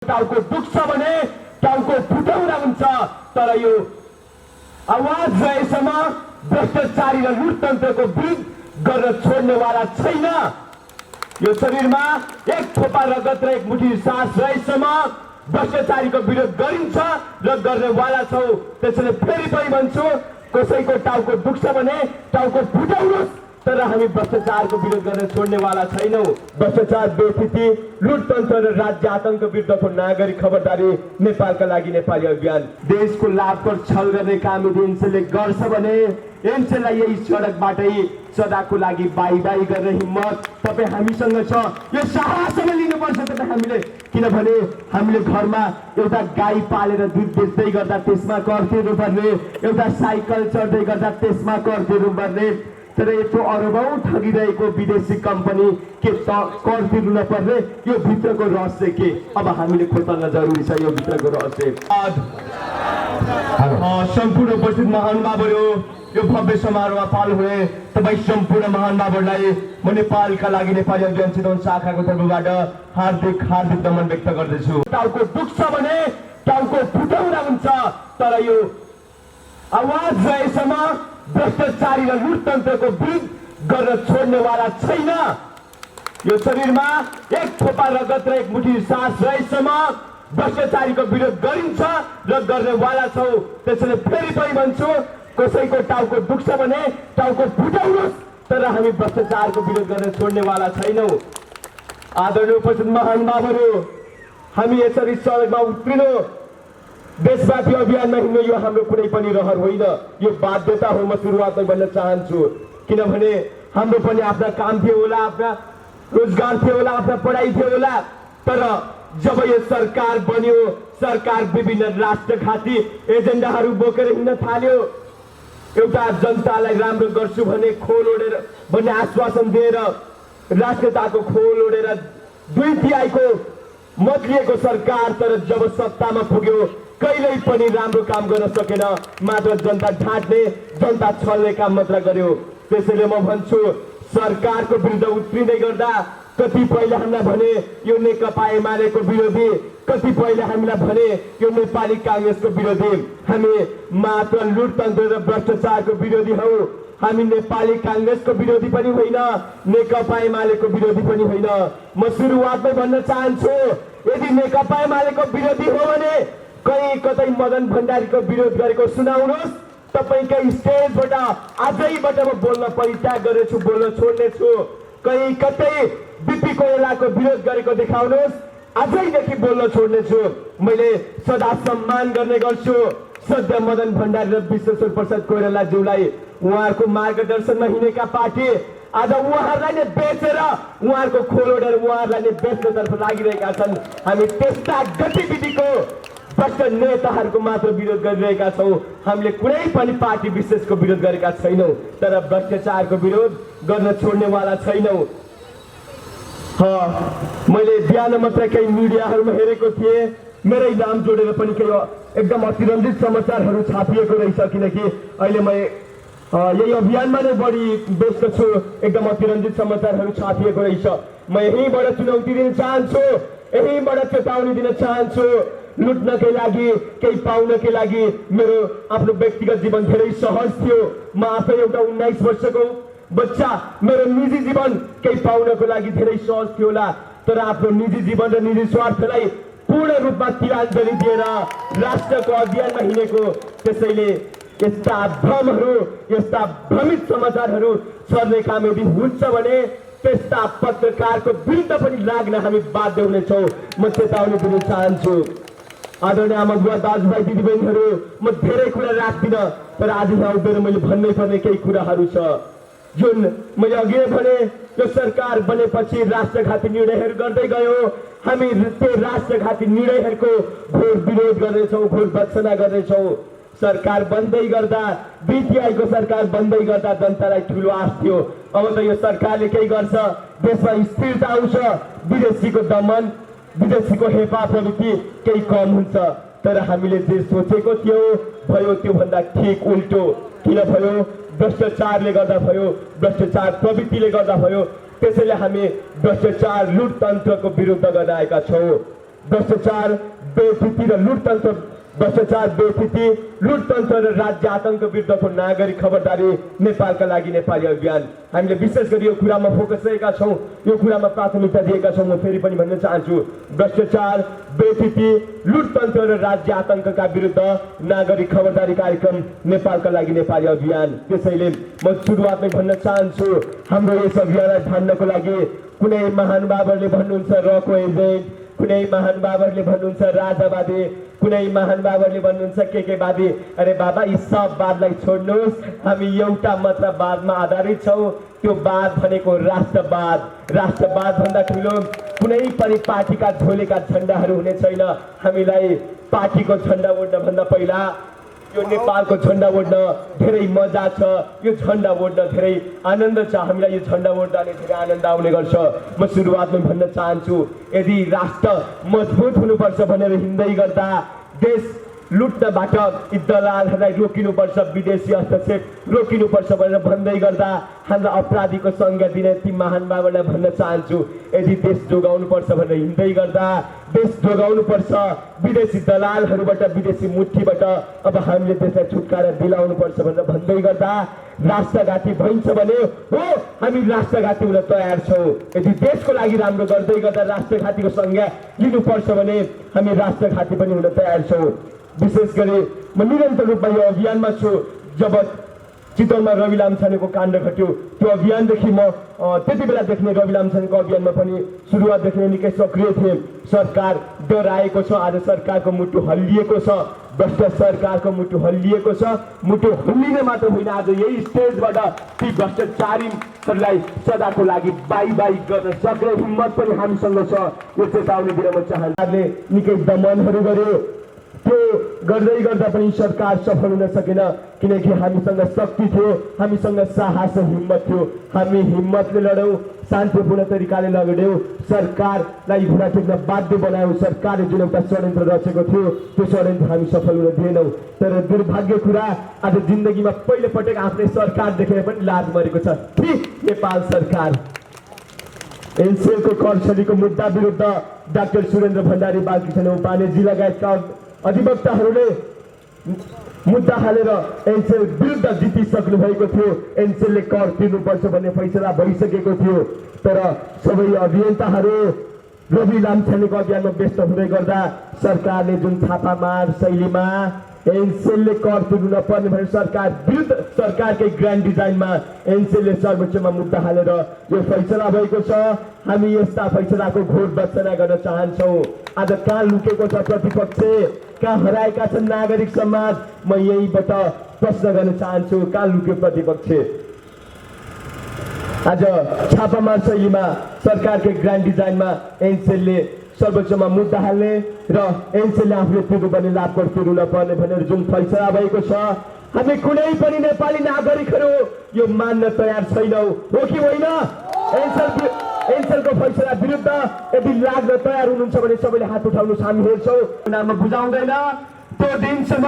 टाउको दुख्छ भने टाउको फुटाउरा हुन्छ, तर यो आवाज रहेसम्म भ्रष्टाचारी र लुटतन्त्रको विरोध गर्न छोड्नेवाला छैन। यो शरीरमा एक थोपा रगत र एक मुठी सास रहेसम्म भ्रष्टाचारीको विरोध गरिन्छ र गर्नेवाला छौ। त्यसैले फेरि पनि भन्छु, कसैको टाउको दुख्छ भने टाउको फुटाउनुहोस्, तर हामी भ्रष्टाचारको विरोध गर्न छोड्नेवाला छैनौँ। भ्रष्टाचार, बेफिती, लुटतन्त्र र राज्य आतंक विरुद्धको नागरिक खबरदारी नेपालका लागि नेपाली अभियान। देशको लाभको छल गर्ने काम यदि एनसेलले गर्छ भने एनसेललाई यही सडकबाटै सदाको लागि बाई बाई गर्ने हिम्मत तपाईँ हामीसँग छ। यो साहससँग लिनुपर्छ तपाईँ हामीले, किनभने हामीले घरमा एउटा गाई पालेर दुध बेच्दै गर्दा त्यसमा कर तिर्नुपर्ने, एउटा साइकल चढ्दै गर्दा त्यसमा कर तिर्नुपर्ने, तर यत्रो अरबौं ठगिरहेको विदेशी कम्पनी के कर तिर्नु नपर्ने? यो भित्रको रहस्य के? अब हामीले खोतल्न जरुरी छ यो भित्रको रहस्य। सम्पूर्ण उपस्थित महानुभावहरू, यो भव्य समारोहमा पाल हुने तपाईँ सम्पूर्ण महानुभावहरूलाई म नेपालका लागि नेपाली अभियान चितवन शाखाको तर्फबाट हार्दिक हार्दिक नमन व्यक्त गर्दछु। टाउको दुख्छ भने टाउको फुटाउरा हुन्छ, तर यो आवाज रहेसम्म भ्रष्टाचारी र लुटतन्त्रको विरोध गर्न छोड्नेवाला छैन। यो शरीरमा एक थोपा रगत र एक मुठी सास रहेसम्म भ्रष्टाचारीको विरोध गरिन्छ र गर्नेवाला छौ। त्यसैले फेरि पनि भन्छु, कसैको टाउको दुख्छ भने टाउको फुटाउनुहोस्, तर हामी भ्रष्टाचारको विरोध गर्न छोड्नेवाला छैनौँ। आदरणीय उपस्थित महानुभावहरू, हामी यसरी सडकमा उत्रिनु देशव्यापी अभियानमा हिँड्नु यो हाम्रो कुनै पनि रहर होइन, यो बाध्यता हो। म सुरुवातमै भन्न चाहन्छु, किनभने हाम्रो पनि आफ्ना काम थियो होला, आफ्ना रोजगार थियो होला, आफ्ना पढाइ थियो होला, तर जब यो सरकार बन्यो, सरकार विभिन्न राष्ट्रघाती एजेन्डाहरू बोकेर हिँड्न थाल्यो। एउटा जनतालाई राम्रो गर्छु भन्ने खोल ओढेर भन्ने आश्वासन दिएर राष्ट्रियताको खोल ओढेर 2/3 मत लिएको सरकार, तर जब सत्तामा पुग्यो कहिल्यै पनि राम्रो काम गर्न सकेन, मात्र जनता ढाँट्ने, जनता छल्ने काम मात्र गर्यो। त्यसैले म भन्छु, सरकारको विरुद्ध उत्रिँदै गर्दा कतिपयले हामीलाई भने यो नेकपा एमालेको विरोधी, कतिपयले हामीलाई भने यो नेपाली कांग्रेसको विरोधी। हामी मात्र लुटतन्त्र र भ्रष्टाचारको विरोधी हौ। हामी नेपाली कांग्रेसको विरोधी पनि होइन, नेकपा एमालेको विरोधी पनि होइन। म सुरुवातमै भन्न चाहन्छु, यदि नेकपा एमालेको विरोधी हो भने कहीँ कतै मदन भण्डारीको विरोध गरेको सुनाउनुहोस्। तपाईँकै स्टेजबाट आजैबाट म बोल्न परित्याग गरेछु, बोल्न छोड्नेछु। कहीँ कतै बिपी कोइरालाको विरोध गरेको देखाउनुहोस्, आजैदेखि बोल्न छोड्नेछु। मैले सदा सम्मान गर्ने गर्छु सद्य मदन भण्डारी र विश्वेश्वर प्रसाद कोइरालाज्यूलाई। उहाँहरूको मार्गदर्शनमा हिँडेका पार्टी आज उहाँहरूलाई नै बेचेर, उहाँहरूको खोल ओढेर उहाँहरूलाई नै बेच्नतर्फ लागिरहेका छन्। हामी त्यस्ता गतिविधिको भ्रष्ट नेताहरूको मात्र विरोध गरिरहेका छौँ। हामीले कुनै पनि पार्टी विशेषको विरोध गरेका छैनौँ, तर भ्रष्टाचारको विरोध गर्न छोड्नेवाला छैनौँ। मैले बिहान मात्र केही मिडियाहरूमा हेरेको थिएँ, मेरै नाम जोडेर पनि केही एकदम अतिरञ्जित समाचारहरू छापिएको रहेछ, किनकि अहिले म यही अभियानमा नै बढी व्यस्त छु। एकदम अतिरञ्जित समाचारहरू छापिएको रहेछ। म यहीँबाट चुनौती दिन चाहन्छु, यहीँबाट चेतावनी दिन चाहन्छु। लुट्नकै लागि, केही पाउनकै लागि मेरो आफ्नो व्यक्तिगत जीवन धेरै सहज थियो। म आफै एउटा 19 वर्षको बच्चा, मेरो निजी जीवन केही पाउनको लागि धेरै सहज थियो होला, तर आफ्नो निजी जीवन र निजी स्वार्थलाई पूर्ण रूपमा तिलाञ्जली दिएर राष्ट्रको अभियानमा हिँडेको। त्यसैले यस्ता भ्रमहरू, यस्ता भ्रमित समाचारहरू सर्ने काम यदि हुन्छ भने त्यस्ता पत्रकारको विरुद्ध पनि लाग्न हामी बाध्य हुनेछौँ। म चेतावनी दिन चाहन्छु। आदरणीय आमा बुवा, दाजुभाइ, दिदीबहिनीहरू, म धेरै कुरा राख्दिनँ, तर आज यहाँ उभिएर मैले भन्नै पर्ने केही कुराहरू छ। जुन मैले अघि भने, यो सरकार बनेपछि राष्ट्रघाती निर्णयहरू गर्दै गयो। हामी त्यो राष्ट्रघाती निर्णयहरूको घोर विरोध गर्नेछौँ, घोर भत्सना गर्नेछौँ। सरकार बन्दै गर्दा, बीटीआईको सरकार बन्दै गर्दा जनतालाई ठुलो आश थियो। अब त यो सरकारले केही गर्छ, देशमा स्थिरता आउँछ, विदेशीको दमन, विदेशीको हेपा प्रवृत्ति केही कम हुन्छ। तर हामीले जे सोचेको थियो भयो त्योभन्दा ठिक उल्टो। किन भयो? भ्रष्टाचारले गर्दा भयो, भ्रष्टाचार प्रवृत्तिले गर्दा भयो। त्यसैले हामी भ्रष्टाचार, लुटतन्त्रको विरुद्ध गर्न आएका छौँ। भ्रष्टाचार बेफिती र लुटतन्त्र भ्रष्टाचार बेफिती लुटतन्त्र र राज्य आतंक विरुद्धको नागरिक खबरदारी नेपालका लागि नेपाली अभियान। हामीले विशेष गरी यो कुरामा फोकस गरेका छौँ, यो कुरामा प्राथमिकता दिएका छौँ। म फेरि पनि भन्न चाहन्छु, भ्रष्टाचार बेफिती लुटतन्त्र र राज्य आतंकका विरुद्ध नागरिक खबरदारी कार्यक्रम नेपालका लागि नेपाली अभियान। त्यसैले म सुरुवातमै भन्न चाहन्छु, हाम्रो यस अभियानलाई धान्नको लागि कुनै महानुभावहरूले भन्नुहुन्छ रको एजेन्ट, कुनै महानुभावहरूले भन्नुहुन्छ राजावादी, कुनै महानुभावहरूले भन्नुहुन्छ के वादी। अरे बाबा, यी सब वादलाई छोड्नुहोस्, हामी एउटा मात्र वादमा आधारित छौँ। त्यो वाद भनेको राष्ट्रवाद। राष्ट्रवाद भन्दा ठुलो कुनै पनि पार्टीका झोलेका झन्डाहरू हुने छैन। हामीलाई पार्टीको झन्डा ओढ्न भन्दा पहिला यो नेपालको झन्डा ओढ्न धेरै मजा छ, यो झन्डा ओढ्न धेरै आनन्द छ। हामीलाई यो झन्डा ओढ्दाले धेरै आनन्द आउने गर्छ। म सुरुवातमै भन्न चाहन्छु, यदि राष्ट्र मजबुत हुनुपर्छ भनेर हिँड्दै गर्दा देश लुट्नबाट यी दलालहरूलाई रोकिनुपर्छ, विदेशी हस्तक्षेप रोकिनुपर्छ भनेर भन्दै गर्दा हाम्रा अपराधीको संज्ञा दिने ती महानुभावहरूलाई भन्न चाहन्छु, यदि देश जोगाउनुपर्छ भनेर हिँड्दै गर्दा देश जोगाउनुपर्छ विदेशी दलालहरूबाट, विदेशी मुठीबाट अब हामीले देशलाई छुटकारा दिलाउनुपर्छ भनेर भन्दै गर्दा राष्ट्रघाती भइन्छ भने हो, हामी राष्ट्रघाती हुन तयार छौँ। यदि देशको लागि राम्रो गर्दै गर्दा राष्ट्रघातीको संज्ञा लिनुपर्छ भने हामी राष्ट्रघाती पनि हुन तयार छौँ। विशेष गरी म निरन्तर रूपमा यो अभियानमा छु। जब चितवनमा रवि लामछानेको काण्ड घट्यो, त्यो अभियानदेखि म त्यति बेलादेखि नै रवि लामछानेको अभियानमा पनि सुरुवातदेखि नै निकै सक्रिय थिएँ। सरकार डराएको छ, आज सरकारको मुटु हल्लिएको छ, भ्रष्ट सरकारको मुटु हल्लिएको छ। मुटु हल्लिने मात्र होइन, आज यही स्टेजबाट ती भ्रष्टाचारीहरूलाई सदाको लागि बाई बाई गर्न सक्ने हिम्मत पनि हामीसँग छ। यो चेतावनी दिन म चाहन्छु। निकै दमनहरू गर्यो, त्यो गर्दै गर्दा पनि सरकार सफल हुन सकेन, किनकि हामीसँग शक्ति थियो, हामीसँग साहस र हिम्मत थियो। हामी हिम्मतले लड्यौँ, शान्तिपूर्ण तरिकाले लड्यौँ, सरकारलाई घुँडा टेक्न बाध्य बनायौँ। सरकारले जुन एउटा षड्यन्त्र रचेको थियो त्यो षड्यन्त्र हामी सफल हुन दिएनौँ। तर दुर्भाग्य कुरा, आज जिन्दगीमा पहिलोपटक आफ्नै सरकार देखेर पनि लाज मरेको छ। नेपाल सरकार एनसेलको कर्सलीको मुद्दा विरुद्ध डाक्टर सुरेन्द्र भण्डारी, बालकृष्ण उपानेजी लगायतका अधिवक्ताहरूले मुद्दा हालेर एनसेल विरुद्ध जितिसक्नु भएको थियो। एनसेलले कर तिर्नुपर्छ भन्ने फैसला भइसकेको थियो। तर सबै अभियन्ताहरू रवि लामछानेको अभियानमा व्यस्त हुँदै गर्दा सरकारले जुन छापामार शैलीमा एनसेलले कर तिर्नु नपर्ने भनेर सरकार विरुद्ध, सरकारकै ग्रान्ड डिजाइनमा एनसेलले सर्वोच्चमा मुद्दा हालेर यो फैसला भएको छ। हामी यस्ता फैसलाको घोर भर्त्सना गर्न चाहन्छौँ। आज कहाँ लुकेको छ प्रतिपक्ष, कहाँ हराएका छन् नागरिक समाज? म यहीबाट प्रश्न गर्न चाहन्छु, कहाँ लुक्यो प्रतिपक्ष? आज छापामार शैलीमा सरकारकै ग्रान्ड डिजाइनमा एनसेलले सर्वोच्चमा मुद्दा हाल्ने र एनसेलले आफूले तिर्नुपर्ने लाभकर तिर्नु नपर्ने भनेर जुन फैसला भएको छ, हामी कुनै पनि नेपाली नागरिकहरू यो मान्न तयार छैनौँ, हो कि होइन? एनसेलको फैसला विरुद्ध यदि लाग्न तयार हुनुहुन्छ भने सबैले हात उठाउनुहोस्, हामी हेर्छौँ। नाममा बुझाउँदैन, त्यो दिनसम्म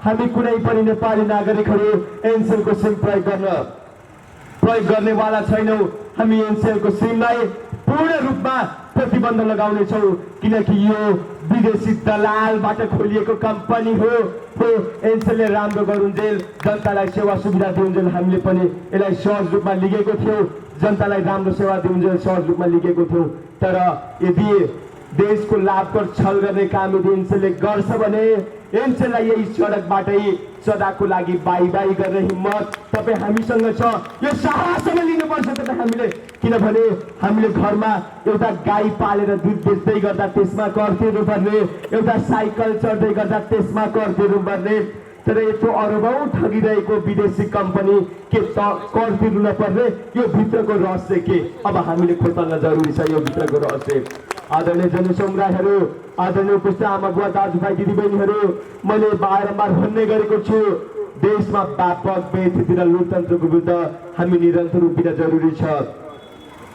हामी कुनै पनि नेपाली नागरिकहरू एनसेलको सिम प्रयोग गर्नेवाला छैनौँ। हामी एनसेलको सिमलाई पूर्ण रूपमा प्रतिबन्ध लगाउनेछौँ, किनकि यो विदेशी दलालबाट खोलिएको कम्पनी हो। एनसेलले राम्रो गरुन्जेल, जनतालाई सेवा सुविधा दिउन्जेल हामीले पनि यसलाई सहज रूपमा लिगेको थियौँ, जनतालाई राम्रो सेवा दिउन्जेल सहज रूपमा लिगेको थियौँ। तर यदि देशको लाभकर छल गर्ने काम यदि एनसेलले गर्छ भने एनसेललाई यही सडकबाटै सदाको लागि बाई बाई गर्ने हिम्मत तपाईँ हामीसँग छ। यो साहसमा लिनुपर्छ तपाईँ हामीले, किनभने हामीले घरमा एउटा गाई पालेर दुध बेच्दै गर्दा त्यसमा कर तिर्नुपर्ने, एउटा साइकल चढ्दै गर्दा त्यसमा कर तिर्नुपर्ने। तर यत्रो अरबौं ठगिरहेको विदेशी कम्पनी के कर तिर्नु नपर्ने? यो भित्रको रहस्य के अब हामीले खोतल्न जरुरी छ, यो भित्रको रहस्य। आदरणीय जनसमुदायहरू, आदरणीय उपस्थित आमा बुवा दाजुभाइ दिदीबहिनीहरू, मैले बारम्बार भन्ने गरेको छु, देशमा व्यापक बेइज्जती र लोकतन्त्रको विरुद्ध हामी निरन्तर उभिन जरुरी छ।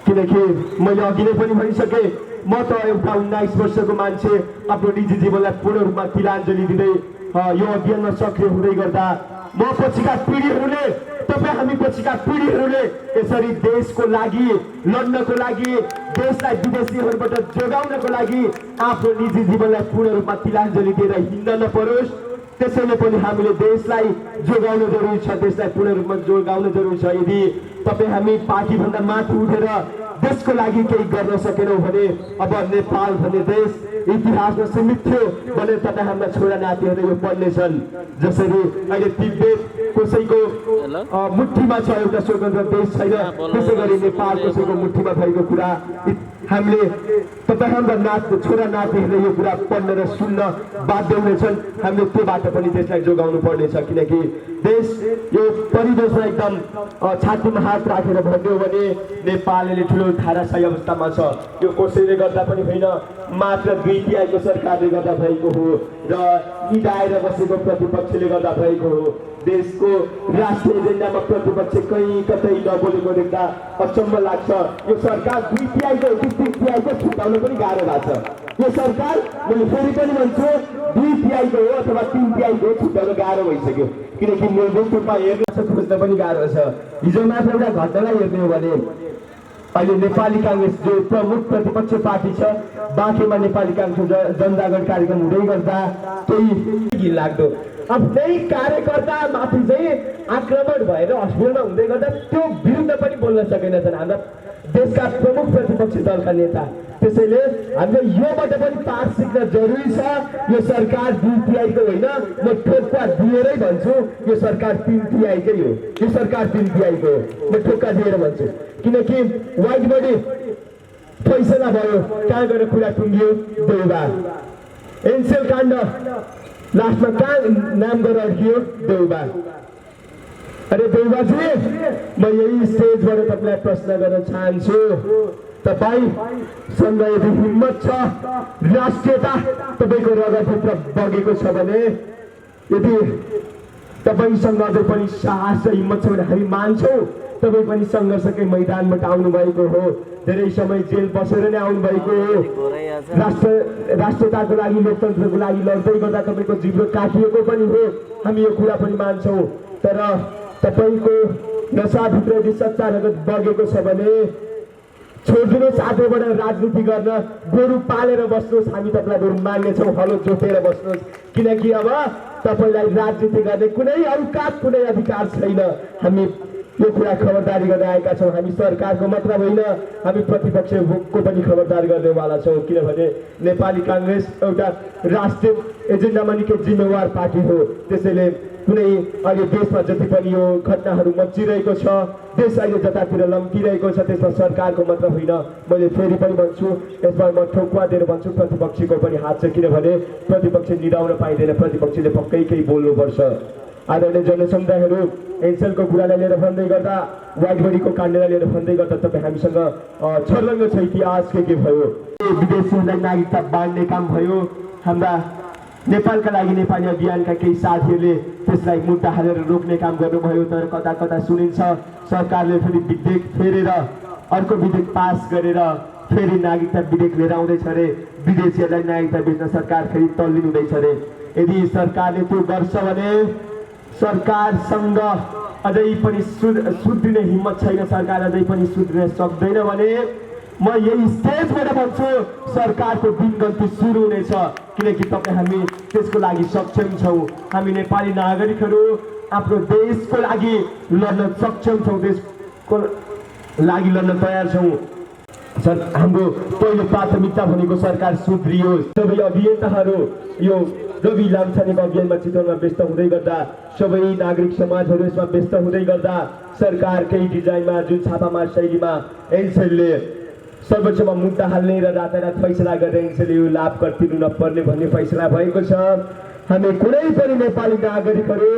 किनकि मैले अघि नै पनि भनिसके, म त एउटा 19 वर्षको मान्छे आफ्नो निजी जीवनलाई पूर्ण रूपमा तिलाञ्जली दिँदै यो अभियानमा सक्रिय हुँदै गर्दा म पछिका पिँढीहरूले, तपाईँ हामी पछिका पिँढीहरूले यसरी देशको लागि लड्नको लागि देशलाई विदेशीहरूबाट जोगाउनको लागि आफ्नो निजी जीवनलाई पूर्ण रूपमा तिलाञ्जली दिएर हिँड्न नपरोस्। त्यसैले पनि हामीले देशलाई जोगाउन जरुरी छ, देशलाई पूर्ण रूपमा जोगाउन जरुरी छ। यदि तपाईँ हामी पार्टीभन्दा माथि उठेर देशको लागि केही गर्न सकेनौँ भने अब नेपाल भन्ने देश इतिहासमा सीमित थियो भने तपाईँ हाम्रा छोरा नातिहरू यो पढ्नेछन्। जसरी अहिले तिब्बत कसैको मुठीमा छ, एउटा स्वतन्त्र देश छैन, त्यसै गरी नेपाल कसैको मुठीमा भएको कुरा हामीले तपाईँ हाम्रा छोरा नातिहरूले यो कुरा पढ्न र सुन्न बाध्य हुनेछन्। हामीले त्योबाट पनि देशलाई जोगाउनु पर्नेछ, किनकि देश यो परिवेशमा एकदम छातीमा हात राखेर भन्यो भने नेपाल अहिले ठुलो धाराशायी अवस्थामा छ। यो कसैले गर्दा पनि होइन, मात्र 2/3 सरकारले गर्दा भएको हो र निदाएर बसेको प्रतिपक्षले गर्दा भएको हो। देशको राष्ट्रिय एजेन्डामा प्रतिपक्ष कहीँ कतै नबोलेको देख्दा अचम्म लाग्छ। यो सरकार 2/3 छुटाउन पनि गाह्रो भएको छ। यो सरकार मैले फेरि पनि भन्छु 2/3 हो अथवा 3/3 छुटाउन गाह्रो भइसक्यो, किनकि मूलभूत रूपमा हेर्न खोज्न पनि गाह्रो छ। हिजो मात्र एउटा घटनालाई हेर्ने हो भने अहिले नेपाली काङ्ग्रेस जो प्रमुख प्रतिपक्ष पार्टी छ, बाँकेमा नेपाली काङ्ग्रेसको जनजागरण कार्यक्रम हुँदै गर्दा केही घिनलाग्दो आफ्नै कार्यकर्ता माथि चाहिँ आक्रमण भएर हस्पिटलमा हुँदै गर्दा त्यो विरुद्ध पनि बोल्न सकेनछन् हाम्रा देशका प्रमुख प्रतिपक्ष दलका नेता। त्यसैले हामीले योबाट पनि पाठ सिक्न जरुरी छ। यो सरकार 2/3 होइन, म ठोक्का दिएरै भन्छु यो सरकार 3/3 हो। यो सरकार 3/3 हो, म ठोक्का दिएर भन्छु, किनकि वाइट बडी फैसला भयो, कहाँ गएर कुरा टुङ्गियो, देउबा। एनसेल काण्ड लास्टमा कहाँ नाम गरेर अड्कियो, देउबा। अरे देउबाजी, म यही स्टेजबाट तपाईँलाई प्रश्न गर्न चाहन्छु, तपाईँसँग यदि हिम्मत छ, राष्ट्रियता तपाईँको रगतभित्र बगेको छ भने, यदि तपाईँसँग अझै पनि साहस र हिम्मत छ भने हामी मान्छौँ तपाईँ पनि सङ्घर्षकै मैदानबाट आउनुभएको हो, धेरै समय जेल बसेर नै आउनुभएको हो, राष्ट्रियताको लागि लोकतन्त्रको लागि लड्दै गर्दा तपाईँको जिब्रो काटिएको पनि हो, हामी यो कुरा पनि मान्छौँ। तर तपाईँको नसाभित्र यदि सच्चा रगत बगेको छ भने छोडिदिनुहोस्, आजबाट राजनीति गर्न गोरु पालेर बस्नुहोस्, हामी तपाईँलाई गोरु मान्नेछौँ, हलो जोतेर बस्नुहोस्, किनकि अब तपाईँलाई राजनीति गर्ने कुनै औकात कुनै अधिकार छैन। हामी यो कुरा खबरदारी गर्दै आएका छौँ। हामी सरकारको मात्र होइन, हामी प्रतिपक्षको पनि खबरदारी गर्नेवाला छौँ, किनभने नेपाली काङ्ग्रेस एउटा राष्ट्रिय एजेन्डामा निकै जिम्मेवार पार्टी हो। त्यसैले कुनै अहिले देशमा जति पनि यो घटनाहरू मचिरहेको छ, देश अहिले जतातिर लम्किरहेको छ, त्यसमा सरकारको मात्र होइन, मैले फेरि पनि भन्छु, यसमा म ठोक्वा दिएर भन्छु प्रतिपक्षको पनि हात छ, किनभने प्रतिपक्ष निदाउन पाइँदैन, प्रतिपक्षले पक्कै केही बोल्नुपर्छ। आदरणीय जनसमुदायहरू, एनसेलको कुरालाई लिएर भन्दै गर्दा, वाइट बडीको काण्डलाई लिएर भन्दै गर्दा तपाईँ हामीसँग छर्लङ्ग छ इतिहास के भयो, विदेशीहरूलाई नागरिकता बाँड्ने काम भयो, हाम्रा नेपालका लागि नेपाली अभियानका केही साथीहरूले त्यसलाई मुद्दा हालेर रोक्ने काम गर्नुभयो। तर कता कता सुनिन्छ सरकारले फेरि विधेयक फेरेर अर्को विधेयक पास गरेर फेरि नागरिकता विधेयक लिएर आउँदैछ अरे, विदेशीहरूलाई नागरिकता बेच्न सरकार फेरि तल्लिनु हुँदैछ अरे। यदि सरकारले त्यो गर्छ भने सरकारसँग अझै पनि सुध्रिने हिम्मत छैन, सरकार अझै पनि सुध्रिन सक्दैन भने म यही स्टेजबाट भन्छु सरकारको दिनगन्ती सुरु हुनेछ, किनकि तपाईँ हामी त्यसको लागि सक्षम छौँ। हामी नेपाली नागरिकहरू आफ्नो देशको लागि लड्न सक्षम छौँ, देशको लागि लड्न तयार छौँ। हाम्रो पहिलो प्राथमिकता भनेको सरकार सुध्रियोस्। सबै अभियन्ताहरू यो रवि लामछानेको अभियानमा चितवनमा व्यस्त हुँदै गर्दा, सबै नागरिक समाजहरू यसमा व्यस्त हुँदै गर्दा सरकारकै डिजाइनमा जुन छापामार शैलीमा एनसेलले सर्वोच्चमा मुद्दा हाल्ने र रातारात फैसला गरेर एनसेलले यो लाभ तिर्नु नपर्ने भन्ने फैसला भएको छ। हामी कुनै पनि नेपाली नागरिकहरू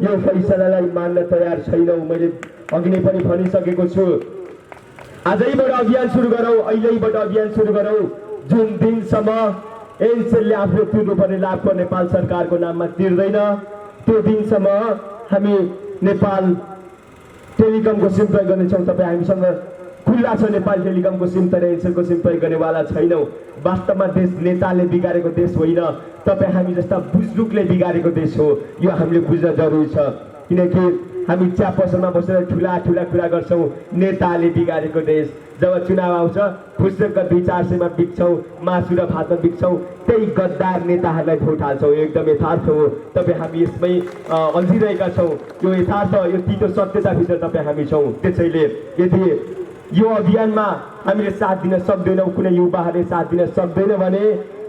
यो फैसलालाई मान्न तयार छैनौँ। मैले अघि नै पनि भनिसकेको छु, आजैबाट अभियान सुरु गरौँ, अहिलेबाट अभियान सुरु गरौँ। जुन दिनसम्म एनसेलले आफ्नो तिर्नुपर्ने लाभको नेपाल सरकारको नाममा तिर्दैन, त्यो दिनसम्म हामी नेपाल टेलिकमको सिम प्रयोग गर्नेछौँ। तपाईँ हामीसँग खुल्ला छ नेपाल टेलिकमको सिम, तर एनसेलको सिम प्रयोग गर्नेवाला छैनौँ। वास्तवमा देश नेताले बिगारेको देश होइन, तपाईँ हामी जस्ता बुजुर्गले बिगारेको देश हो, यो हामीले बुझ्न जरुरी छ। किनकि हामी चिया पसलमा बसेर ठुला ठुला कुरा गर्छौँ नेताले बिगारेको देश। जब चुनाव आउँछ फुस्रक्क 200-400मा बिक्छौँ, मासु र भातमा बिक्छौँ, त्यही गद्दार नेताहरूलाई भोट हाल्छौँ। यो एकदम यथार्थ हो। तपाईँ हामी यसमै अल्झिरहेका छौँ। यो यथार्थ, यो तितो सत्यताभित्र तपाईँ हामी छौँ। त्यसैले यदि यो अभियानमा हामीले साथ दिन सक्दैनौँ, कुनै युवाहरूले साथ दिन सक्दैन भने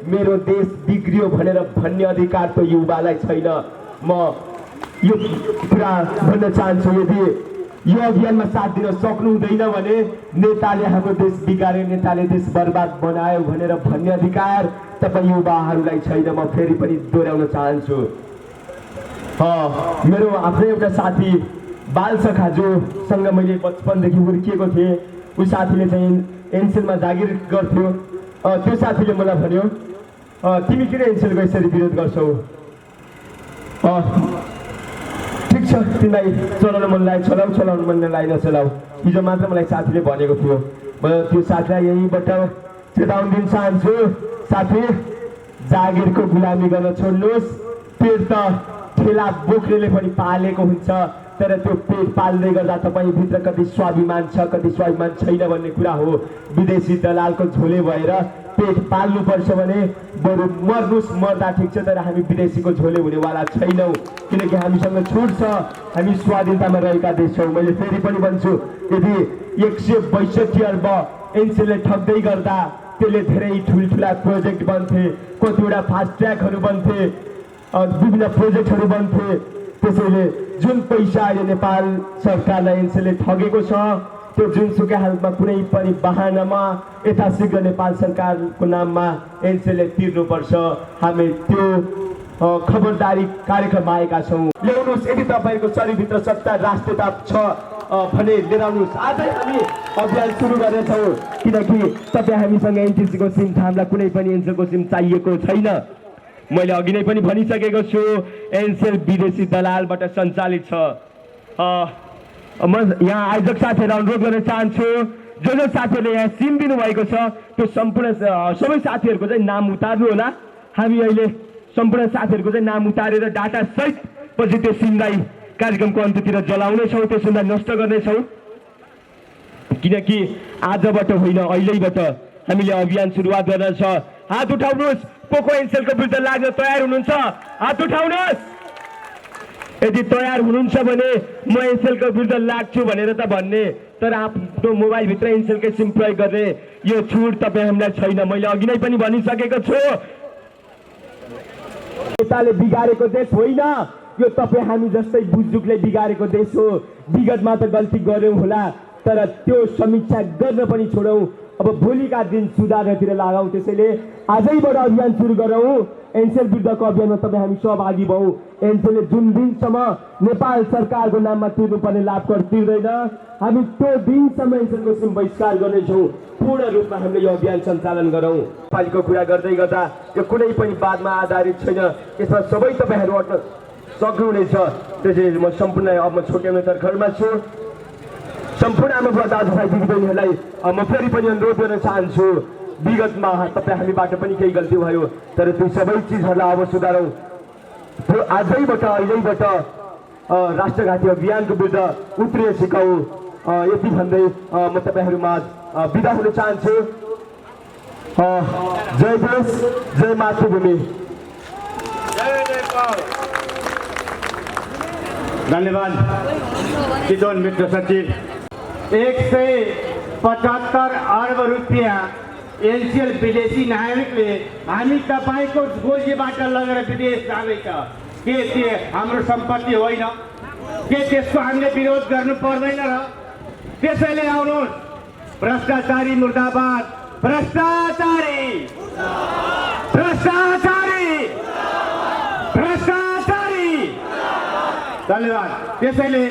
मेरो देश बिग्रियो भनेर भन्ने अधिकार त युवालाई छैन। म यो कुरा भन्न चाहन्छु, यदि यो अभियानमा साथ दिन सक्नु हुँदैन भने नेताले हाम्रो देश बिगारे, नेताले देश बर्बाद बनायो भनेर भन्ने अधिकार तपाईँ युवाहरूलाई छैन। म फेरि पनि दोहोऱ्याउन चाहन्छु। मेरो आफ्नै एउटा साथी बाल सखा जोसँग मैले बचपनदेखि हुर्किएको थिएँ, उस साथीले चाहिँ एनसेलमा जागिर गर्थ्यो। त्यो साथीले मलाई भन्यो, तिमी किन एनसेलको यसरी विरोध गर्छौ? ठिक छ, तिमीलाई चलाउन मन लाग्यो चलाऊ, चलाउन मन लाग्यो नचलाऊ। हिजो मात्र मलाई साथीले भनेको थियो। म त्यो साथीलाई यहीँबाट चेतावनी दिन चाहन्छु, साथी जागिरको गुलामी गर्न छोड्नुहोस्। पेट त ठेला बोक्रेले पनि पालेको हुन्छ, तर त्यो पेट पाल्दै गर्दा तपाईँभित्र कति स्वाभिमान छ कति स्वाभिमान छैन भन्ने कुरा हो। विदेशी दलालको झोले भएर पेट पाल्नुपर्छ भने बरु मर्नुहोस्, मर्दा ठिक छ, तर हामी विदेशीको झोले हुनेवाला छैनौँ। किनकि हामीसँग छुट छ, हामी स्वाधीनतामा रहेका देश छौँ। मैले फेरि पनि भन्छु, यदि 162 अर्ब एनसेलले ठग्दै गर्दा त्यसले धेरै ठुल्ठुला प्रोजेक्ट बन्थे, कतिवटा फास्ट ट्र्याकहरू बन्थे, विभिन्न प्रोजेक्टहरू बन्थे। त्यसैले जुन पैसा अहिले नेपाल सरकारलाई एनसेलले ठगेको छ त्यो जुनसुकै हालतमा कुनै पनि बहानामा यथाशीघ्र नेपाल सरकारको नाममा एनसेलले तिर्नुपर्छ। हामी त्यो खबरदारी कार्यक्रम आएका छौँ। ल्याउनुहोस्, यदि तपाईँको शरीरभित्र सत्ता राष्ट्रियता छ भने लिएर आउनुहोस्। आजै हामी अभियान सुरु गर्नेछौँ, किनकि तपाईँ हामीसँग एनटिसीको सिम छ, हामीलाई कुनै पनि एनसेलको सिम चाहिएको छैन। मैले अघि नै पनि भनिसकेको छु, एनसेल विदेशी दलालबाट सञ्चालित छ। म यहाँ आयोजक साथीहरूलाई अनुरोध गर्न चाहन्छु, जो साथीहरूले यहाँ सिम दिनुभएको छ त्यो सम्पूर्ण सबै साथीहरूको चाहिँ नाम उतार्नु होला। हामी अहिले सम्पूर्ण साथीहरूको चाहिँ नाम उतारेर डाटा सहित पछि त्यो सिमलाई कार्यक्रमको अन्त्यतिर जलाउनेछौँ, त्यो सिमलाई नष्ट गर्नेछौँ। किनकि आजबाट होइन अहिलेबाट हामीले अभियान सुरुवात गर्न छ। हात उठाउनुहोस्, को को एनसेलको विरुद्ध लाग्न तयार हुनुहुन्छ? हात उठाउनुहोस्। यदि तयार हुनुहुन्छ भने म एनसेलको विरुद्ध लाग्छु भनेर त भन्ने, तर आफ्नो मोबाइलभित्र एनसेलकै सिम प्रयोग गर्ने यो छुट तपाईँ हामीलाई छैन। मैले अघि नै पनि भनिसकेको छु, नेताले बिगारेको देश होइन यो, तपाईँ हामी जस्तै बुझुकले बिगारेको देश हो। विगतमा त गल्ती गऱ्यौँ होला, तर त्यो समीक्षा गर्न पनि छोडौँ। अब भोलिका दिन सुधारतिर लगाऊ। त्यसैले आजैबाट अभियान सुरु गरौँ। एनसेल विरुद्धको अभियानमा तपाईँ हामी सहभागी भयौँ। एनसेलले जुन दिनसम्म नेपाल सरकारको नाममा तिर्नुपर्ने लाभ कर तिर्दैन, हामी त्यो दिनसम्म एनसेलको सिम बहिष्कार गर्नेछौँ। पूर्ण रूपमा हामीले यो अभियान सञ्चालन गरौँ। नेपालीको कुरा गर्दै गर्दा यो कुनै पनि वादमा आधारित छैन, यसमा सबै तपाईँहरू अट्न सक्नुहुनेछ। त्यसैले म सम्पूर्ण अब म छुट्याउने तर्खरमा छु। सम्पूर्ण आमा बुवा दाजुभाइ दिदीबहिनीहरूलाई म फेरि पनि अनुरोध गर्न चाहन्छु, विगतमा तपाईँ हामीबाट पनि केही गल्ती भयो, तर त्यो सबै चिजहरूलाई अब सुधारौँ। आजैबाट अहिलेबाट राष्ट्रघाती अभियानको विरुद्ध उत्रिन सिकाऊ। यति भन्दै म तपाईँहरूमा बिदा हुन चाहन्छु। जय देश, जय मातृभूमि। धन्यवाद चितवन मित्र सचिव। 175 अर्ब रुपियाँ एनसेल विदेशी नागरिकले हामी तपाईँको गोजीबाट लगेर विदेश जाँदैछ। के त्यो हाम्रो सम्पत्ति होइन? के त्यसको हामीले विरोध गर्नु पर्दैन र? त्यसैले आउनुहोस्, भ्रष्टाचारी मुर्दाबाद, भ्रष्टाचारी भ्रष्टाचारी भ्रष्टाचारी। धन्यवाद। त्यसैले